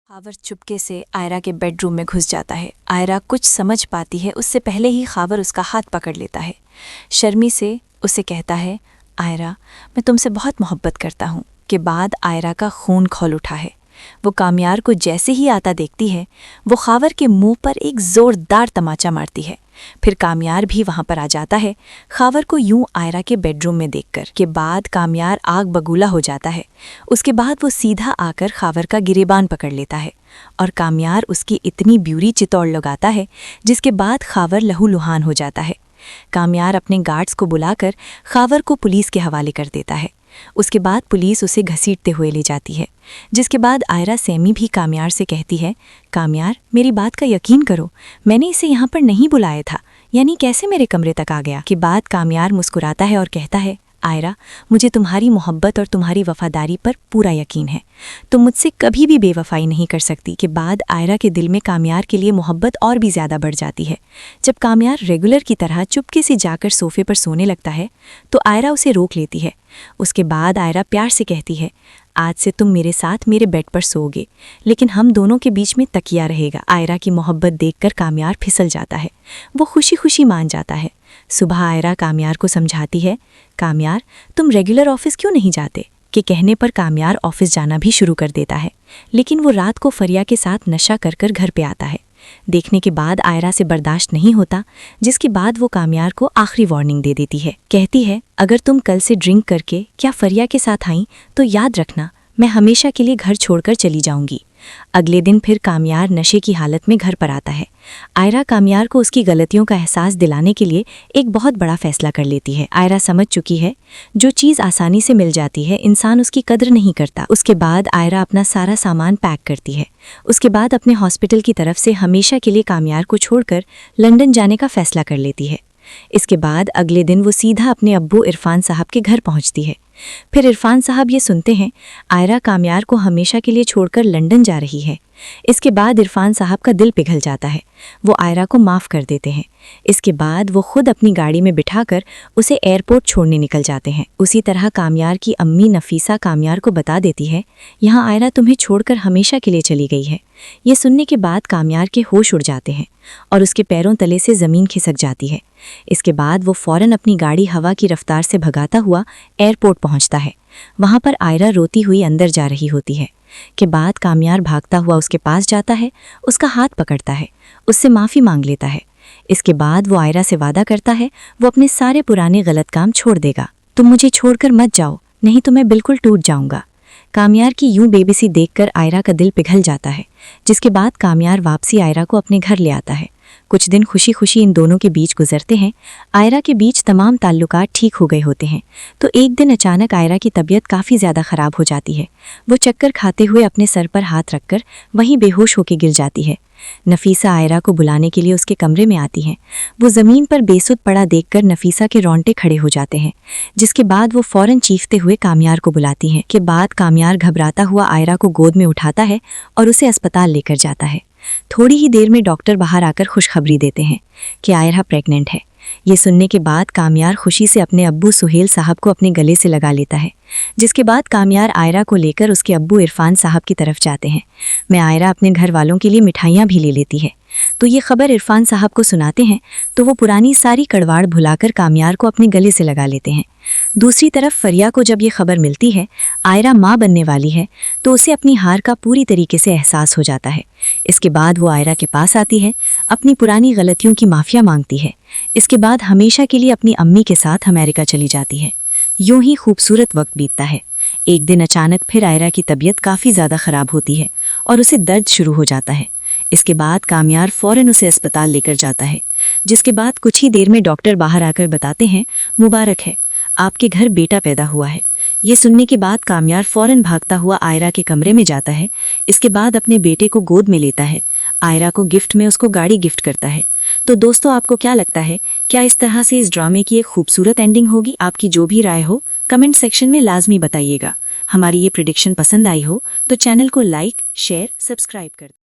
खावर चुपके से आयरा के बेडरूम में घुस जाता है। आयरा कुछ समझ पाती है उससे पहले ही खावर उसका हाथ पकड़ लेता है। शर्मी से उसे कहता है, आयरा मैं तुमसे बहुत मोहब्बत करता हूँ। के बाद आयरा का खून खौल उठा है। वो कामयार को जैसे ही आता देखती है वो खावर के मुंह पर एक जोरदार तमाचा मारती है। फिर कामयार भी वहां पर आ जाता है, खावर को यूं आयरा के बेडरूम में देखकर। के बाद कामयार आग बगूला हो जाता है। उसके बाद वो सीधा आकर खावर का गिरेबान पकड़ लेता है और कामयार उसकी इतनी ब्यूरी चितौड़ लगाता है जिसके बाद खावर लहूलुहान हो जाता है। कामयार अपने गार्ड्स को बुलाकर खावर को पुलिस के हवाले कर देता है। उसके बाद पुलिस उसे घसीटते हुए ले जाती है, जिसके बाद आयरा सेमी भी कामयार से कहती है, कामयार मेरी बात का यकीन करो, मैंने इसे यहाँ पर नहीं बुलाया था, यानी कैसे मेरे कमरे तक आ गया। के बाद कामयार मुस्कुराता है और कहता है, आयरा मुझे तुम्हारी मोहब्बत और तुम्हारी वफादारी पर पूरा यकीन है, तुम मुझसे कभी भी बेवफाई नहीं कर सकती। के बाद आयरा के दिल में कामयार के लिए मोहब्बत और भी ज़्यादा बढ़ जाती है। जब कामयार रेगुलर की तरह चुपके से जाकर सोफे पर सोने लगता है तो आयरा उसे रोक लेती है। उसके बाद आयरा प्यार से कहती है, आज से तुम मेरे साथ मेरे बेड पर सोओगे, लेकिन हम दोनों के बीच में तकिया रहेगा। आयरा की मोहब्बत देखकर कामयार फिसल जाता है। वो खुशी खुशी मान जाता है। सुबह आयरा कामयार को समझाती है, कामयार तुम रेगुलर ऑफिस क्यों नहीं जाते। के कहने पर कामयार ऑफिस जाना भी शुरू कर देता है, लेकिन वो रात को फरिया के साथ नशा कर घर पे आता है। देखने के बाद आयरा से बर्दाश्त नहीं होता, जिसके बाद वो कामयार को आखिरी वार्निंग दे देती है। कहती है, अगर तुम कल से ड्रिंक करके क्या फरिया के साथ आई तो याद रखना मैं हमेशा के लिए घर छोड़कर चली जाऊंगी। अगले दिन फिर कामयार नशे की हालत में घर पर आता है। आयरा कामयार को उसकी गलतियों का एहसास दिलाने के लिए एक बहुत बड़ा फैसला कर लेती है। आयरा समझ चुकी है जो चीज़ आसानी से मिल जाती है इंसान उसकी कद्र नहीं करता। उसके बाद आयरा अपना सारा सामान पैक करती है। उसके बाद अपने हॉस्पिटल की तरफ से हमेशा के लिए कामयार को छोड़कर लंदन जाने का फैसला कर लेती है। इसके बाद अगले दिन वो सीधा अपने अब्बू इरफान साहब के घर पहुंचती है। फिर इरफान साहब ये सुनते हैं आयरा कामयार को हमेशा के लिए छोड़कर लंदन जा रही है। इसके बाद इरफान साहब का दिल पिघल जाता है। वो आयरा को माफ़ कर देते हैं। इसके बाद वो खुद अपनी गाड़ी में बिठाकर उसे एयरपोर्ट छोड़ने निकल जाते हैं। उसी तरह कामयार की अम्मी नफीसा कामयार को बता देती है, यहाँ आयरा तुम्हें छोड़कर हमेशा के लिए चली गई है। ये सुनने के बाद कामयार के होश उड़ जाते हैं और उसके पैरों तले से ज़मीन खिसक जाती है। इसके बाद वो फ़ौरन अपनी गाड़ी हवा की रफ्तार से भगाता हुआ एयरपोर्ट पहुंचता है। वहां पर आयरा रोती हुई अंदर जा रही होती है। के बाद कामयार भागता हुआ उसके पास जाता है, उसका हाथ पकड़ता है, उससे माफ़ी मांग लेता है। इसके बाद वो आयरा से वादा करता है वो अपने सारे पुराने गलत काम छोड़ देगा। तुम मुझे छोड़कर मत जाओ, नहीं तो मैं बिल्कुल टूट जाऊंगा। कामयार की यूं बेबसी देखकर आयरा का दिल पिघल जाता है, जिसके बाद कामयार वापसी आयरा को अपने घर ले आता है। कुछ दिन खुशी खुशी इन दोनों के बीच गुजरते हैं। आयरा के बीच तमाम ताल्लुकात ठीक हो गए होते हैं, तो एक दिन अचानक आयरा की तबीयत काफ़ी ज़्यादा ख़राब हो जाती है। वो चक्कर खाते हुए अपने सर पर हाथ रखकर वहीं बेहोश होकर गिर जाती है। नफीसा आयरा को बुलाने के लिए उसके कमरे में आती हैं। वो ज़मीन पर बेसुध पड़ा देखकर नफीसा के रोंगटे खड़े हो जाते हैं, जिसके बाद वो फ़ौरन चीखते हुए कामयार को बुलाती हैं। के बाद कामयार घबराता हुआ आयरा को गोद में उठाता है और उसे अस्पताल लेकर जाता है। थोड़ी ही देर में डॉक्टर बाहर आकर खुशखबरी देते हैं कि आयरा प्रेग्नेंट है। ये सुनने के बाद कामयार खुशी से अपने अब्बू सुहेल साहब को अपने गले से लगा लेता है, जिसके बाद कामयार आयरा को लेकर उसके अब्बू इरफान साहब की तरफ जाते हैं। मैं आयरा अपने घर वालों के लिए मिठाइयाँ भी ले लेती है, तो ये खबर इरफान साहब को सुनाते हैं तो वो पुरानी सारी कड़वाड़ भुलाकर कामयार को अपने गले से लगा लेते हैं। दूसरी तरफ फरिया को जब ये खबर मिलती है आयरा माँ बनने वाली है, तो उसे अपनी हार का पूरी तरीके से एहसास हो जाता है। इसके बाद वो आयरा के पास आती है, अपनी पुरानी गलतियों की माफ़िया मांगती है। इसके बाद हमेशा के लिए अपनी अम्मी के साथ अमेरिका चली जाती है। यूं ही खूबसूरत वक्त बीतता है। एक दिन अचानक फिर आयरा की तबीयत काफ़ी ज़्यादा ख़राब होती है और उसे दर्द शुरू हो जाता है। इसके बाद कामयार फ़ौरन उसे अस्पताल लेकर जाता है, जिसके बाद कुछ ही देर में डॉक्टर बाहर आकर बताते हैं, मुबारक है, आपके घर बेटा पैदा हुआ है। ये सुनने के बाद कामयार फ़ौरन भागता हुआ आयरा के कमरे में जाता है। इसके बाद अपने बेटे को गोद में लेता है। आयरा को गिफ्ट में उसको गाड़ी गिफ्ट करता है। तो दोस्तों आपको क्या लगता है, क्या इस तरह से इस ड्रामे की एक खूबसूरत एंडिंग होगी? आपकी जो भी राय हो कमेंट सेक्शन में लाजमी बताइएगा। हमारी ये प्रेडिक्शन पसंद आई हो तो चैनल को लाइक, शेयर, सब्सक्राइब कर दें।